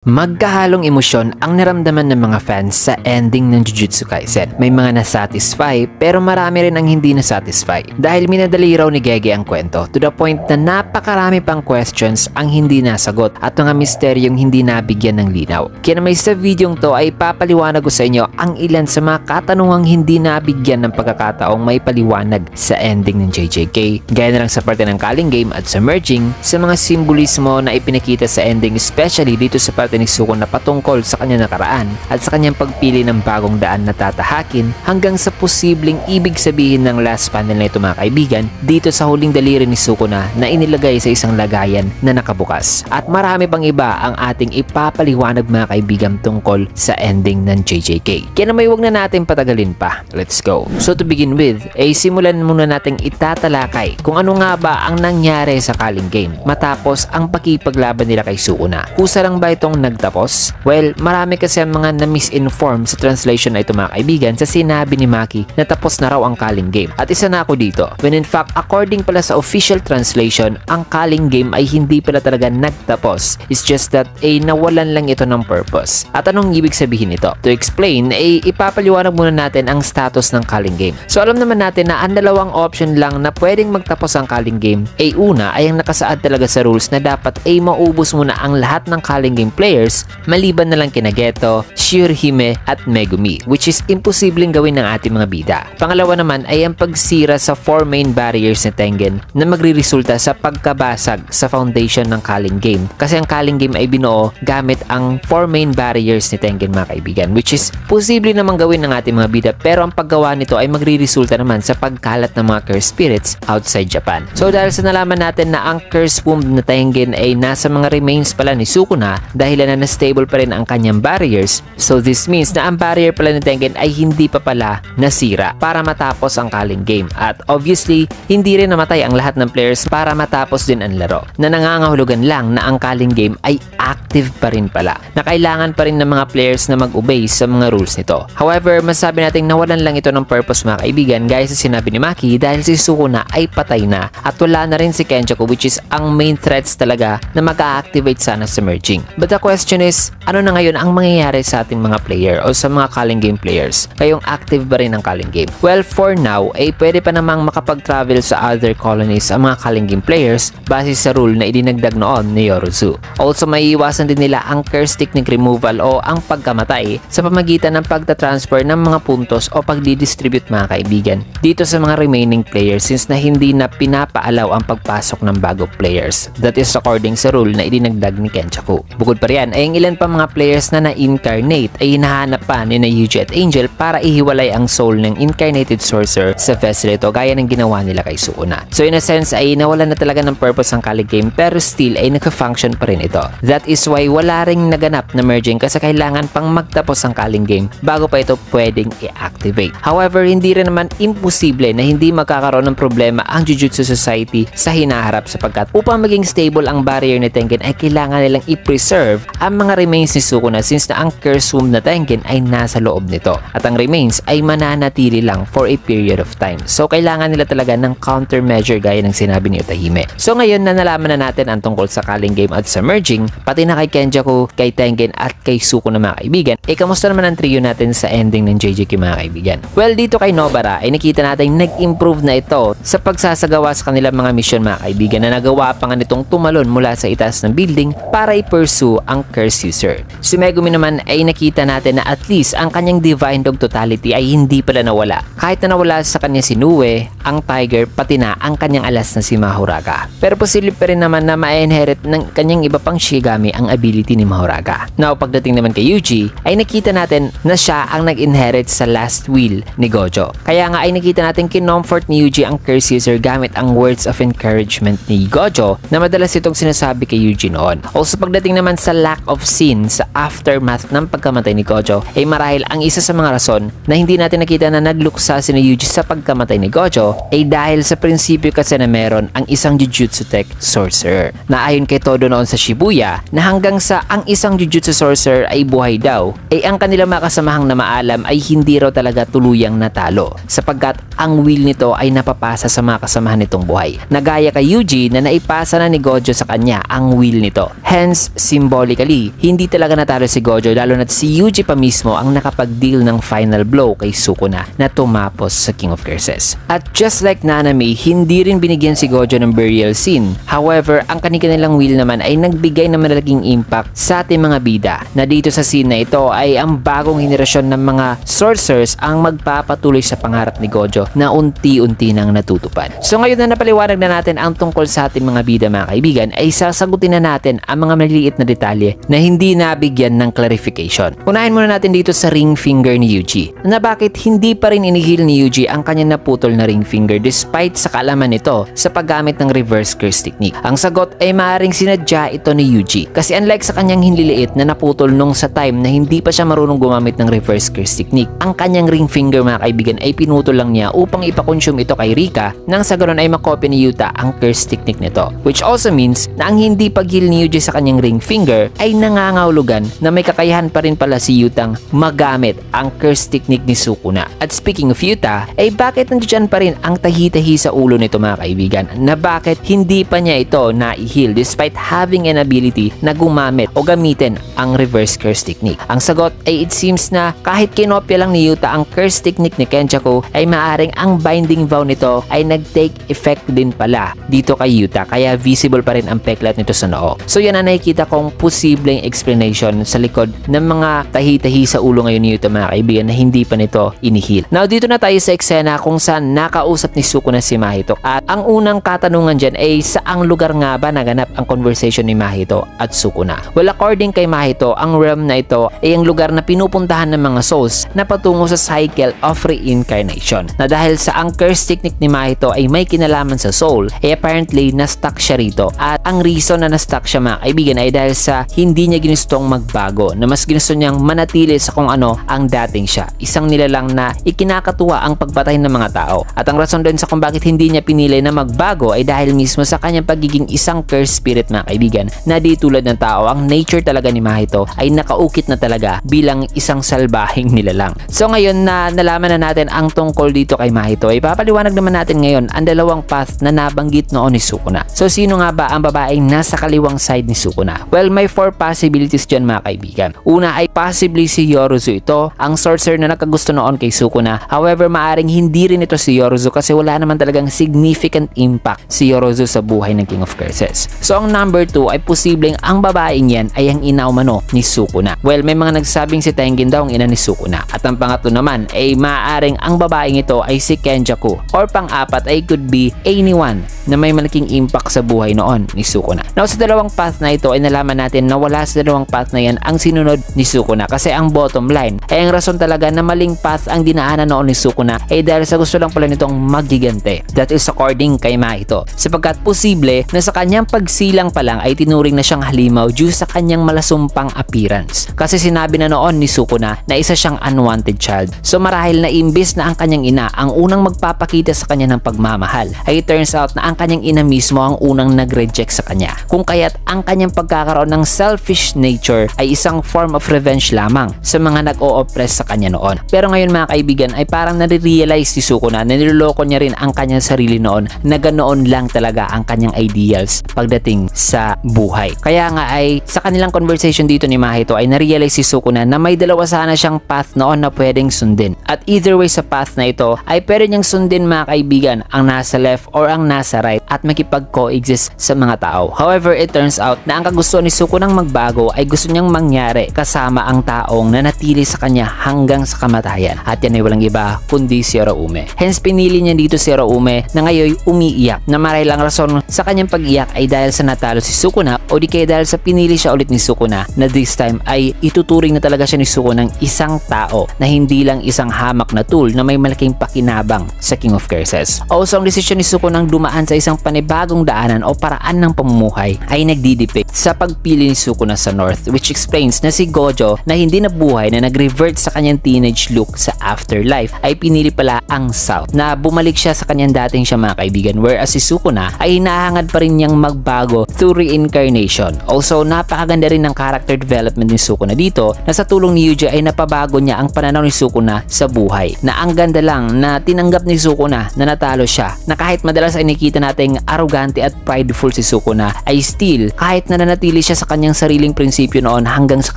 Magkahalong emosyon ang naramdaman ng mga fans sa ending ng Jujutsu Kaisen. May mga nasatisfy pero marami rin ang hindi nasatisfy dahil minadali raw ni Gege ang kwento to the point na napakarami pang questions ang hindi nasagot at mga misteryong hindi nabigyan ng linaw. Kaya naman sa videong to ay papaliwanag ko sa inyo ang ilan sa mga katanungang hindi nabigyan ng pagkakataong may paliwanag sa ending ng JJK. Gaya na lang sa parte ng Calling Game at sa merging sa mga simbolismo na ipinakita sa ending, especially dito sa parte ni Sukuna patungkol sa kanyang nakaraan at sa kanyang pagpili ng bagong daan na tatahakin hanggang sa posibleng ibig sabihin ng last panel na ito mga kaibigan dito sa huling daliri ni Sukuna na inilagay sa isang lagayan na nakabukas. At marami pang iba ang ating ipapaliwanag mga kaibigan tungkol sa ending ng JJK. Kaya na may wag na natin patagalin pa. Let's go! So to begin with, ay simulan muna nating itatalakay kung ano nga ba ang nangyari sa Calling Game matapos ang pakipaglaban nila kay Sukuna. Kusa lang ba itong nagtapos? Well, marami kasi ang mga na-misinform sa translation na ito mga kaibigan sa sinabi ni Maki na tapos na raw ang Calling Game. At isa na ako dito. When in fact, according pala sa official translation, ang Calling Game ay hindi pala talaga nagtapos. It's just that nawalan lang ito ng purpose. At anong ibig sabihin nito? To explain, ipapaliwanag muna natin ang status ng Calling Game. So alam naman natin na ang dalawang option lang na pwedeng magtapos ang Calling Game una ay ang nakasaad talaga sa rules na dapat maubos muna ang lahat ng Calling Game players maliban na lang kina Geto, Shirahime at Megumi, which is imposibleng gawin ng ating mga bida. Pangalawa naman ay ang pagsira sa 4 main barriers ni Tengen na magriresulta sa pagkabasag sa foundation ng Calling Game, kasi ang Calling Game ay binuo gamit ang 4 main barriers ni Tengen mga kaibigan, which is posible namang gawin ng ating mga bida, pero ang paggawa nito ay magriresulta naman sa pagkalat ng mga cursed spirits outside Japan. So dahil sa nalaman natin na ang cursed womb na Tengen ay nasa mga remains pala ni Sukuna dahil na stable pa rin ang kanyang barriers, so this means na ang barrier pala ni Tengen ay hindi pa pala nasira para matapos ang Calling Game. At obviously, hindi rin namatay ang lahat ng players para matapos din ang laro, na nangangahulugan lang na ang Calling Game ay active pa rin pala, na kailangan pa rin ng mga players na mag-obey sa mga rules nito. However, masabi natin nawalan lang ito ng purpose mga kaibigan gaya sa sinabi ni Maki dahil si Sukuna ay patay na at wala na rin si Kenjaku, which is ang main threats talaga na mag-a-activate sana sa merging. But the question is, ano na ngayon ang mangyayari sa ating mga player o sa mga Calling Game players? Kayong active ba rin ang Calling Game? Well, for now, pwede pa namang makapag-travel sa other colonies ang mga Calling Game players base sa rule na idinagdag noon ni Yorozu. Also, may iwasan din nila ang curse technique removal o ang pagkamatay sa pamagitan ng pagta-transfer ng mga puntos o pagdi-distribute mga kaibigan dito sa mga remaining players, since na hindi na pinapaalaw ang pagpasok ng bagong players. That is according sa rule na idinagdag ni Kenjaku. Bukod pa riyan ay ang ilan pa mga players na na-incarnate ay hinahanap pa ni Yuji at Angel para ihiwalay ang soul ng incarnated sorcerer sa vessel ito gaya ng ginawa nila kay Sukuna. So in a sense ay nawalan na talaga ng purpose ang Calling Game, pero still ay nagka-function pa rin ito. That is why wala ring naganap na merging kasi kailangan pang magtapos ang Calling Game bago pa ito pwedeng i-activate. However, hindi rin naman imposible na hindi magkakaroon ng problema ang Jujutsu Society sa hinaharap, sapagkat upang maging stable ang barrier ni Tengen ay kailangan nilang i-preserve ang mga remains ni Sukuna, since na ang curse womb na Tengen ay nasa loob nito at ang remains ay mananatili lang for a period of time. So kailangan nila talaga ng countermeasure gaya ng sinabi ni Utahime. So ngayon na nalaman na natin ang tungkol sa Calling Game at sa merging, pati na kay Kenjaku, kay Tengen at kay Sukuna mga kaibigan, kamusta naman ang trio natin sa ending ng JJK mga kaibigan? Well, dito kay Nobara ay nakita natin nag-improve na ito sa pagsasagawa sa kanilang mga mission mga kaibigan, na nagawa pa nga nitong tumalon mula sa itaas ng building para i-pursue ang curse user. Si Megumi naman ay nakita natin na at least ang kanyang Divine Dog totality ay hindi pala nawala. Kahit na nawala sa kanya si Nue, ang Tiger, pati na ang kanyang alas na si Mahoraga. Pero posible pa rin naman na ma-inherit ng kanyang iba pang Shigami ang ability ni Mahoraga. Now, pagdating naman kay Yuji, ay nakita natin na siya ang nag-inherit sa last will ni Gojo. Kaya nga ay nakita natin kinomfort ni Yuji ang curse user gamit ang words of encouragement ni Gojo na madalas itong sinasabi kay Yuji noon. Also, pagdating naman sa lack of sin sa aftermath ng pagkamatay ni Gojo, ay marahil ang isa sa mga rason na hindi natin nakita na nagluksa si Yuji sa pagkamatay ni Gojo ay dahil sa prinsipyo kasi na meron ang isang Jujutsu Tech Sorcerer, na ayon kay Todo noon sa Shibuya, na hanggang sa ang isang Jujutsu Sorcerer ay buhay daw, ay ang kanilang mga kasamahang na maalam ay hindi raw talaga tuluyang natalo, sapagkat ang will nito ay napapasa sa mga kasamahan nitong buhay. Nagaya kay Yuji na naipasa na ni Gojo sa kanya ang will nito. Hence, symbolic ironically, hindi talaga natalo si Gojo lalo na't si Yuji pa mismo ang nakapag-deal ng final blow kay Sukuna na tumapos sa King of Curses. At just like Nanami, hindi rin binigyan si Gojo ng burial scene. However, ang kanilang will naman ay nagbigay ng malaking impact sa ating mga bida na dito sa scene na ito ay ang bagong henerasyon ng mga sorcerers ang magpapatuloy sa pangarap ni Gojo na unti-unti nang natutupad. So ngayon na napaliwanag na natin ang tungkol sa ating mga bida mga kaibigan, ay sasagutin na natin ang mga maliliit na detalye na hindi nabigyan ng clarification. Unahin muna natin dito sa ring finger ni Yuji na bakit hindi pa rin inihil ni Yuji ang kanyang naputol na ring finger despite sa kaalaman nito sa paggamit ng reverse curse technique. Ang sagot ay maaaring sinadya ito ni Yuji kasi unlike sa kanyang hinliliit na naputol nung sa time na hindi pa siya marunong gumamit ng reverse curse technique, ang kanyang ring finger mga kaibigan ay pinutol lang niya upang ipakonsume ito kay Rika nang sa ganoon ay makopya ni Yuta ang curse technique nito, which also means na ang hindi paghil ni Yuji sa kanyang ring finger ay nangangahulugan na may kakayahan pa rin pala si Yutang magamit ang curse technique ni Sukuna. At speaking of Yuta, ay bakit nandiyan pa rin ang tahi-tahi sa ulo nito mga kaibigan na bakit hindi pa niya ito na-heal despite having an ability na gumamit o gamitin ang reverse curse technique? Ang sagot ay it seems na kahit kinopya lang ni Yuta ang curse technique ni Kenjaku ay maaring ang binding vow nito ay nag-take effect din pala dito kay Yuta kaya visible pa rin ang peklat nito sa noo. So yan ang nakikita kong posibleng explanation sa likod ng mga tahi-tahi sa ulo ngayon ni Yuta mga kaibigan na hindi pa nito inihil. Now dito na tayo sa eksena kung saan nakausap ni Sukuna si Mahito at ang unang katanungan dyan ay saang lugar nga ba naganap ang conversation ni Mahito at Sukuna? Well, according kay Mahito, ang realm na ito ay ang lugar na pinupuntahan ng mga souls na patungo sa cycle of reincarnation na dahil sa ang curse technique ni Mahito ay may kinalaman sa soul ay apparently na-stuck siya rito at ang reason na na-stuck siya mga kaibigan ay dahil sa hindi niya ginustong magbago na mas ginusto niyang manatili sa kung ano ang dating siya, isang nilalang na ikinakatuwa ang pagpatay ng mga tao. At ang rason din sa kung bakit hindi niya pinili na magbago ay dahil mismo sa kanyang pagiging isang cursed spirit mga kaibigan na di tulad ng tao, ang nature talaga ni Mahito ay nakaukit na talaga bilang isang salbahing nilalang. So ngayon na nalaman na natin ang tungkol dito kay Mahito ay papaliwanag naman natin ngayon ang dalawang path na nabanggit noon ni Sukuna. So sino nga ba ang babaeng nasa kaliwang side ni Sukuna? Well, may 4 possibilities dyan mga kaibigan. Una ay possibly si Yoruzu ito, ang sorcerer na nagkagusto noon kay Sukuna. However, maaring hindi rin ito si Yoruzu kasi wala naman talagang significant impact si Yoruzu sa buhay ng King of Curses. So ang number 2 ay posibleng ang babaeng yan ay ang ina umano ni Sukuna. Well, may mga nagsabing si Tengen daw ang ina ni Sukuna. At ang pangatlo naman ay maaaring ang babaeng ito ay si Kenjaku, or pang-apat ay could be anyone na may malaking impact sa buhay noon ni Sukuna. Now sa dalawang path na ito ay nalaman natin na wala sa dalawang path na yan ang sinunod ni Sukuna kasi ang bottom line ay ang rason talaga na maling path ang dinaanan noon ni Sukuna ay dahil sa gusto lang pala nitong maggigante. That is according kay Mahito, sapagkat posible na sa kanyang pagsilang pa lang ay tinuring na siyang halimaw due sa kanyang malasumpang appearance kasi sinabi na noon ni Sukuna na isa siyang unwanted child. So marahil na imbis na ang kanyang ina ang unang magpapakita sa kanya ng pagmamahal ay it turns out na ang kanyang ina mismo ang unang nag-reject sa kanya, kung kaya't ang kanyang pagkakaroon ng selfish nature ay isang form of revenge lamang sa mga nag-o-oppress sa kanya noon. Pero ngayon mga kaibigan ay parang nare-realize ni Sukuna na niloloko niya rin ang kanyang sarili noon na ganoon lang talaga ang kanyang ideals pagdating sa buhay. Kaya nga ay sa kanilang conversation dito ni Mahito ay na-realize si Sukuna na may dalawa sana siyang path noon na pwedeng sundin. At either way sa path na ito ay pwede niyang sundin mga kaibigan ang nasa left or ang nasa right at makipag-coexist sa mga tao. However, it turns out na ang kagusto ni Sukunang magbago ay gusto niyang mangyari kasama ang taong nanatili sa kanya hanggang sa kamatayan. At yan ay walang iba kundi si Yoraume. Hence pinili niya dito si Yoraume na ngayon umiiyak na marahil ang rason sa kanyang pag-iyak ay dahil sa natalo si Sukuna o di kaya dahil sa pinili siya ulit ni Sukuna na this time ay ituturing na talaga siya ni Sukuna ng isang tao na hindi lang isang hamak na tool na may malaking pakinabang sa King of Curses. Also, ang desisyon ni Sukunang dumaan sa isang panibagong daanan o paraan ng pamumuhay ay nagdidepict sa pagpili ni Sukuna sa North, which explains na si Gojo na hindi nabuhay na nag-revert sa kanyang teenage look sa afterlife ay pinili pala ang South na bumalik siya sa kanyang dating siya mga kaibigan, whereas si Sukuna ay hinahangad pa rin niyang magbago through reincarnation. Also, napakaganda rin ng character development ni Sukuna dito na sa tulong ni Yuji ay napabago niya ang pananaw ni Sukuna sa buhay, na ang ganda lang na tinanggap ni Sukuna na natalo siya, na kahit madalas ay nakita makikita nating arrogante at prideful si Sukuna ay still kahit na nanatili siya sa kanyang sariling prinsipyo noon hanggang sa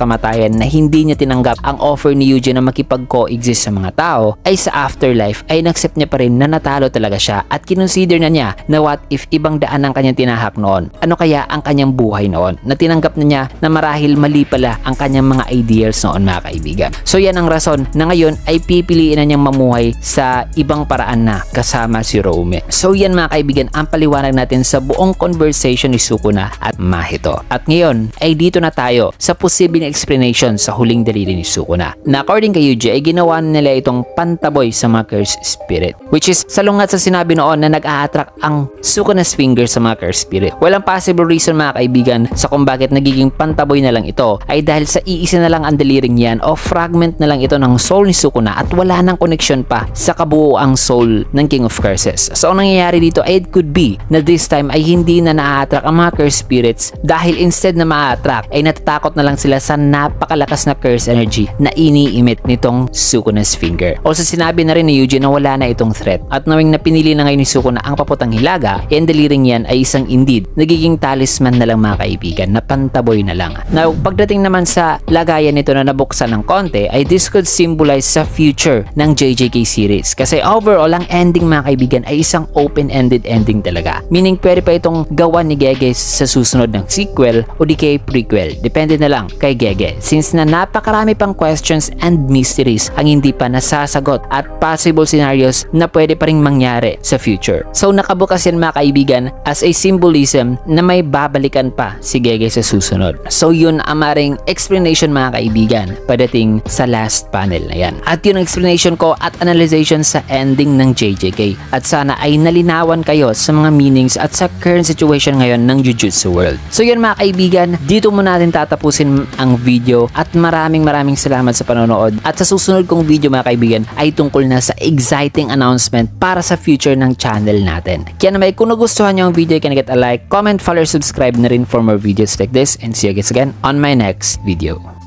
kamatayan na hindi niya tinanggap ang offer ni Yuji na makipag-coexist sa mga tao, ay sa afterlife ay inaccept niya pa rin na natalo talaga siya at kinonsider na niya na what if ibang daan ang kanyang tinahak noon, ano kaya ang kanyang buhay noon, na tinanggap na niya na marahil mali pala ang kanyang mga ideals noon mga kaibigan. So yan ang rason na ngayon ay pipiliin na niyang mamuhay sa ibang paraan na kasama si Rome. So yan mga kaibigan ang paliwanag natin sa buong conversation ni Sukuna at Mahito. At ngayon ay dito na tayo sa posibleng explanation sa huling daliri ni Sukuna, na according kay Yuji ay ginawa nila itong pantaboy sa mga cursed spirit, which is salungat sa sinabi noon na nag-a-attract ang Sukuna's finger sa mga cursed spirit. Walang possible reason mga kaibigan sa kung bakit nagiging pantaboy na lang ito ay dahil sa iisa na lang ang daliring yan o fragment na lang ito ng soul ni Sukuna at wala nang connection pa sa kabuoang soul ng King of Curses. So ang nangyayari dito ay it could be na this time ay hindi na na-attract ang mga cursed spirits dahil instead na ma-attract ay natatakot na lang sila sa napakalakas na curse energy na ini-emit nitong Sukuna's finger. Also sinabi na rin ni Yuji na wala na itong threat at knowing na pinili na ngayon ni Sukuna ang paputang hilaga, ang daliring yan ay isang indeed nagiging talisman na lang mga kaibigan na pantaboy na lang. Now pagdating naman sa lagayan nito na nabuksan ng konti ay this could symbolize sa future ng JJK series kasi overall ang ending mga kaibigan ay isang open-ended ending talaga, meaning pwede pa itong gawan ni Gege sa susunod ng sequel o di kay prequel, depende na lang kay Gege since na napakarami pang questions and mysteries ang hindi pa nasasagot at possible scenarios na pwede pa ring mangyari sa future. So nakabukas yan mga kaibigan as a symbolism na may babalikan pa si Gege sa susunod. So yun ang maring explanation mga kaibigan pagdating sa last panel na yan. At yun ang explanation ko at analyzation sa ending ng JJK. At sana ay nalinawan kayo sa mga meanings at sa current situation ngayon ng Jujutsu World. So yun mga kaibigan, dito muna natin tatapusin ang video at maraming salamat sa panonood. At sa susunod kong video mga kaibigan ay tungkol na sa exciting announcement para sa future ng channel natin. Kaya naman kung nagustuhan nyo ang video, can get a like, comment, follow, subscribe na rin for more videos like this and see you guys again on my next video.